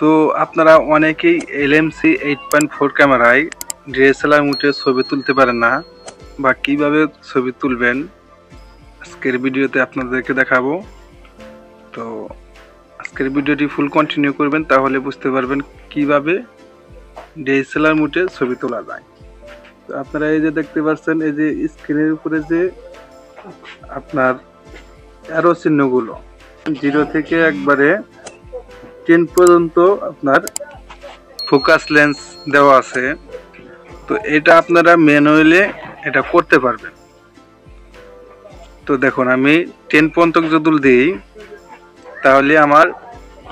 তো আপনারা অনেকেই এলএমসি 8.4 ক্যামেরায় ডিএসএলআর মোডে ছবি তুলতে পারেন না বা কিভাবে ছবি তুলবেন আজকের ভিডিওতে আপনাদেরকে দেখাবো। তো আজকের ভিডিওটি ফুল কন্টিনিউ করবেন, তাহলে বুঝতে পারবেন কিভাবে ডিএসএলআর মোডে ছবি তোলা যায়। তো আপনারা এই যে দেখতে পাচ্ছেন, এই যে স্ক্রিনের উপরে যে আপনার অ্যারো চিহ্নগুলো 0 থেকে একবারে 10 পর্যন্ত আপনার ফোকাস লেন্স দেওয়া আছে। তো এটা আপনারা ম্যানুয়ালি এটা করতে পারবেন। তো দেখুন, আমি 10 পর্যন্ত যদি দিই তাহলে আমার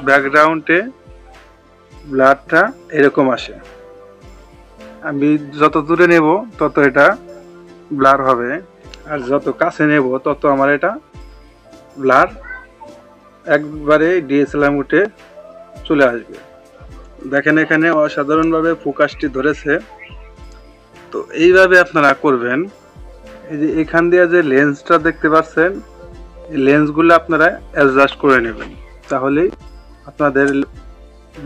ব্যাকগ্রাউন্ডে ব্লারটা এরকম আসে। আমি যত দূরে নেব তত এটা ব্লার হবে, আর যত কাছে নেব তত আমার এটা ব্লার একবারে ডিএসএলআর মোডে চলে আসবে। দেখেন এখানে অসাধারণভাবে ফোকাসটি ধরেছে। তো এইভাবে আপনারা করবেন। এই যে এখান দিয়ে যে লেন্সটা দেখতে পাচ্ছেন, এই লেন্সগুলো আপনারা অ্যাডজাস্ট করে নেবেন, তাহলেই আপনাদের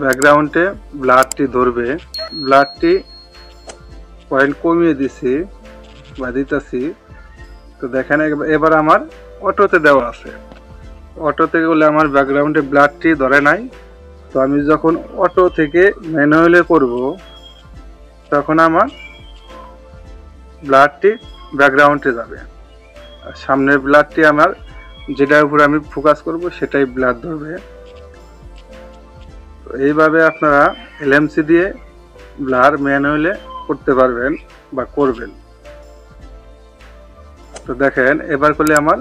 ব্যাকগ্রাউন্ডে ব্লারটি ধরবে। ব্লারটি পয়েন্ট কমিয়ে দিছি বা দিতেছি। তো দেখেন এবার আমার অটোতে দেওয়া আছে। অটোতে গেলে আমার ব্যাকগ্রাউন্ডে ব্লারটি ধরে নাই। তো আমি যখন অটো থেকে ম্যানুয়ালে করব তখন আমার ব্লারটি ব্যাকগ্রাউন্ডে যাবে, আর সামনের ব্লারটি আমার যেটার উপরে আমি ফোকাস করব সেটাই ব্লার ধরবে। তো এইভাবে আপনারা এলএমসি দিয়ে ব্লার ম্যানুয়ালে করতে পারবেন বা করবেন। তো দেখেন এবার করলে আমার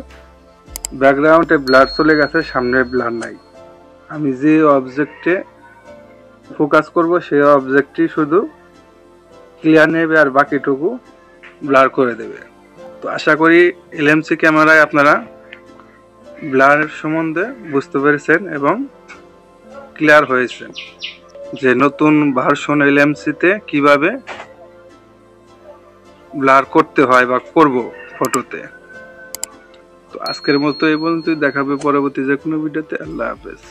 ব্যাকগ্রাউন্ডে ব্লার চলে গেছে, সামনের ব্লার নাই। আমি যে অবজেক্টে ফোকাস করব সেই অবজেক্টটি শুধু ক্লিয়ার নেবে আর বাকিটুকু ব্লার করে দেবে। তো আশা করি এলএমসি ক্যামেরায় আপনারা ব্লারের সম্বন্ধে বুঝতে পেরেছেন এবং ক্লিয়ার হয়েছে যে নতুন ভার্সন এলএমসিতে কিভাবে ব্লার করতে হয় বা করব ফটোতে। তো আজকের মতো এই পর্যন্তই, দেখাবে পরবর্তী যে কোনো ভিডিওতে। আল্লাহ হাফেজ।